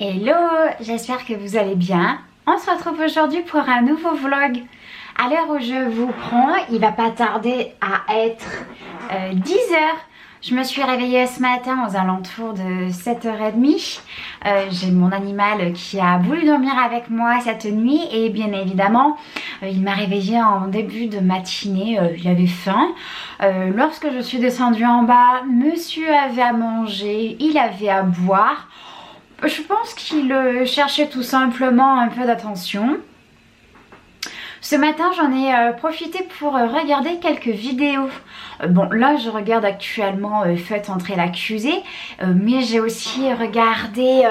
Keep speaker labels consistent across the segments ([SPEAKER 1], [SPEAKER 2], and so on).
[SPEAKER 1] Hello, j'espère que vous allez bien. On se retrouve aujourd'hui pour un nouveau vlog. À l'heure où je vous prends, il va pas tarder à être 10h. Je me suis réveillée ce matin aux alentours de 7h30. J'ai mon animal qui a voulu dormir avec moi cette nuit et bien évidemment, il m'a réveillée en début de matinée. Il avait faim. Lorsque je suis descendue en bas, monsieur avait à manger, il avait à boire. Je pense qu'il cherchait tout simplement un peu d'attention. Ce matin, j'en ai profité pour regarder quelques vidéos. Bon, là, je regarde actuellement Faites entrer l'accusé, mais j'ai aussi regardé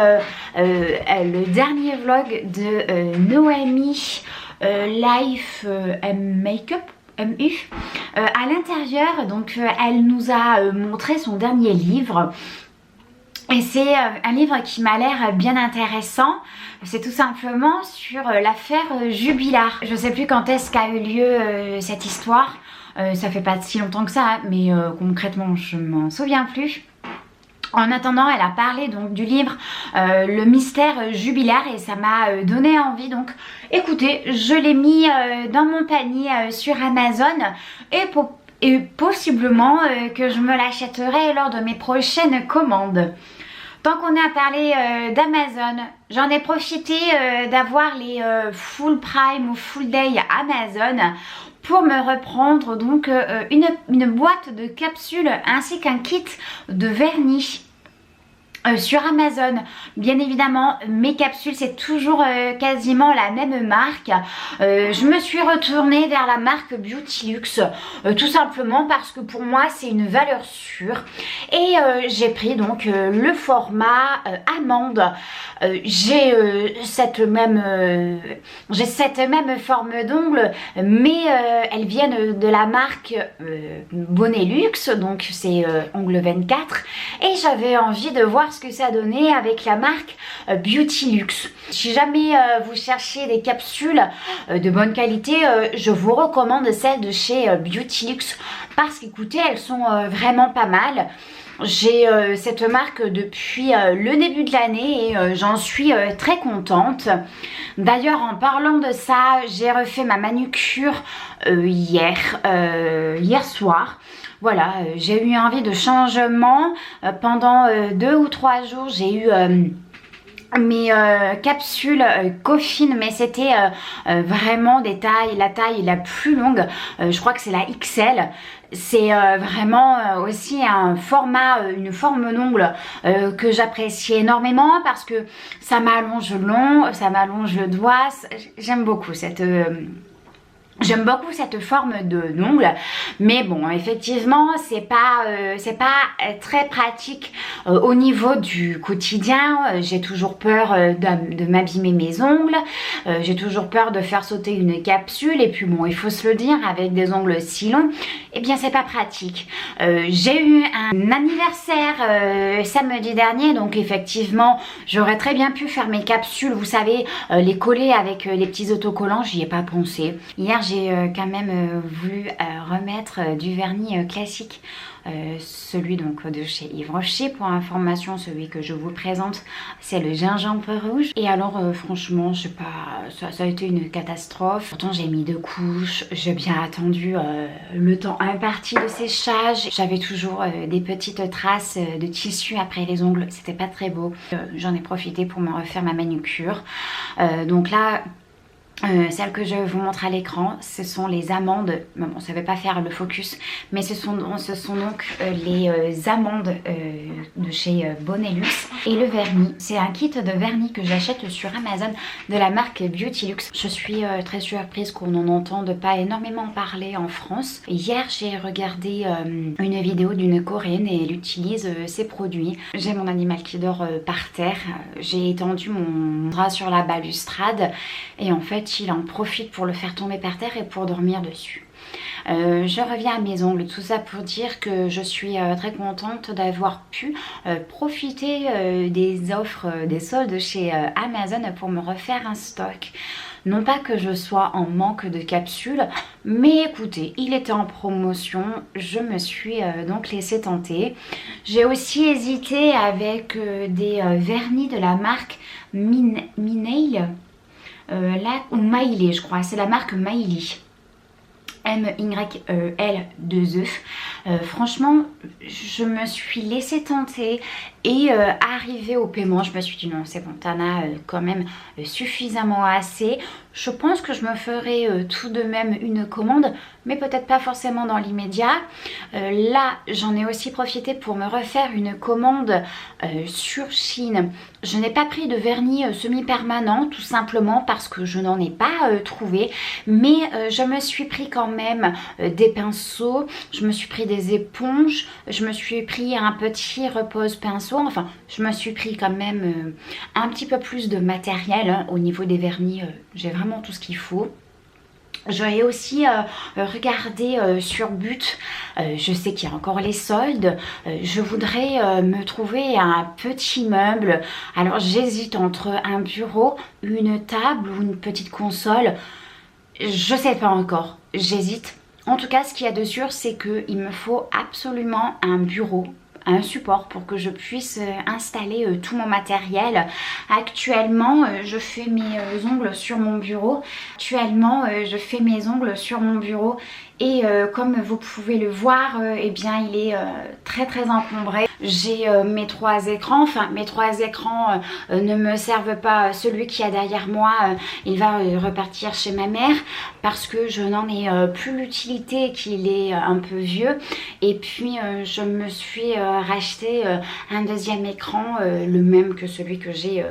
[SPEAKER 1] le dernier vlog de Noémie Life Makeup. MU. À l'intérieur, donc, elle nous a montré son dernier livre. Et c'est un livre qui m'a l'air bien intéressant. C'est tout simplement sur l'affaire Jubilard. Je ne sais plus quand est-ce qu'a eu lieu cette histoire. Ça fait pas si longtemps que ça, mais concrètement je m'en souviens plus. En attendant, elle a parlé donc du livre Le mystère Jubilard et ça m'a donné envie. Donc écoutez, je l'ai mis dans mon panier sur Amazon et possiblement que je me l'achèterai lors de mes prochaines commandes. Tant qu'on est à parler d'Amazon, j'en ai profité d'avoir les full prime ou full day Amazon pour me reprendre donc une boîte de capsules ainsi qu'un kit de vernis. Sur Amazon, bien évidemment, mes capsules c'est toujours quasiment la même marque. Je me suis retournée vers la marque Beautylux, tout simplement parce que pour moi c'est une valeur sûre. Et j'ai pris donc le format amande. J'ai cette même forme d'ongles, mais elles viennent de la marque Bonelux, donc c'est ongle 24. Et j'avais envie de voir ce que ça donnait avec la marque Beautylux. Si jamais vous cherchez des capsules de bonne qualité, je vous recommande celles de chez Beautylux parce qu'écoutez, elles sont vraiment pas mal. J'ai cette marque depuis le début de l'année et j'en suis très contente. D'ailleurs, en parlant de ça, j'ai refait ma manucure hier soir. Voilà, j'ai eu envie de changement. Pendant 2 ou 3 jours, j'ai eu mes capsules Coffin, mais c'était vraiment la taille la plus longue. Je crois que c'est la XL. C'est vraiment aussi une forme d'ongle que j'apprécie énormément parce que ça m'allonge le doigt. J'aime beaucoup cette forme d'ongle, mais bon, effectivement, c'est pas très pratique au niveau du quotidien. J'ai toujours peur de m'abîmer mes ongles, j'ai toujours peur de faire sauter une capsule, et puis bon, il faut se le dire, avec des ongles si longs, eh bien c'est pas pratique. J'ai eu un anniversaire samedi dernier, donc effectivement, j'aurais très bien pu faire mes capsules, vous savez, les coller avec les petits autocollants, j'y ai pas pensé. Hier, j'ai quand même voulu remettre du vernis classique, celui donc de chez Yves Rocher. Pour information, celui que je vous présente, c'est le gingembre rouge. Et alors franchement, je sais pas, ça a été une catastrophe. Pourtant j'ai mis 2 couches, j'ai bien attendu le temps imparti de séchage. J'avais toujours des petites traces de tissu après les ongles, c'était pas très beau. J'en ai profité pour me refaire ma manucure. Donc là, celle que je vous montre à l'écran, ce sont les amandes. Bon, ça ne va pas faire le focus, mais ce sont donc les amandes de chez Bonelux. Et le vernis, c'est un kit de vernis que j'achète sur Amazon de la marque Beautylux. Je suis très surprise qu'on n'en entende pas énormément parler en France. Hier, j'ai regardé une vidéo d'une coréenne et elle utilise ces produits. J'ai mon animal qui dort par terre. J'ai étendu mon drap sur la balustrade et en fait, il en profite pour le faire tomber par terre et pour dormir dessus. Je reviens à mes ongles, tout ça pour dire que je suis très contente d'avoir pu profiter des offres, des soldes chez Amazon pour me refaire un stock. Non pas que je sois en manque de capsules, mais écoutez, il était en promotion, je me suis donc laissée tenter. J'ai aussi hésité avec des vernis de la marque Minail, là, ou Mailey je crois, c'est la marque Mailey. M-Y-L-2-E. Franchement, je me suis laissée tenter et arrivée au paiement, je me suis dit non, c'est bon, t'en as quand même suffisamment assez. Je pense que je me ferai tout de même une commande, mais peut-être pas forcément dans l'immédiat. Là, j'en ai aussi profité pour me refaire une commande sur Chine. Je n'ai pas pris de vernis semi-permanent, tout simplement parce que je n'en ai pas trouvé, mais je me suis pris quand même des pinceaux, je me suis pris des éponges, je me suis pris un petit repose-pinceau, enfin je me suis pris quand même un petit peu plus de matériel hein, au niveau des vernis, j'ai vraiment tout ce qu'il faut. J'aurais aussi regardé sur But, je sais qu'il y a encore les soldes, je voudrais me trouver un petit meuble. Alors j'hésite entre un bureau, une table ou une petite console, je sais pas encore, j'hésite. En tout cas ce qu'il y a de sûr c'est qu'il me faut absolument un bureau, un support pour que je puisse installer tout mon matériel. Actuellement, je fais mes ongles sur mon bureau. Et comme vous pouvez le voir, eh bien il est très encombré. J'ai mes 3 écrans, enfin mes 3 écrans ne me servent pas. Celui qui a derrière moi, il va repartir chez ma mère parce que je n'en ai plus l'utilité, qu'il est un peu vieux. Et puis je me suis racheté un deuxième écran, le même que celui que j'ai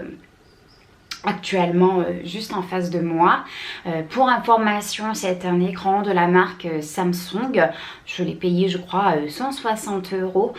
[SPEAKER 1] actuellement juste en face de moi. Pour information, c'est un écran de la marque Samsung. Je l'ai payé je crois 160 €.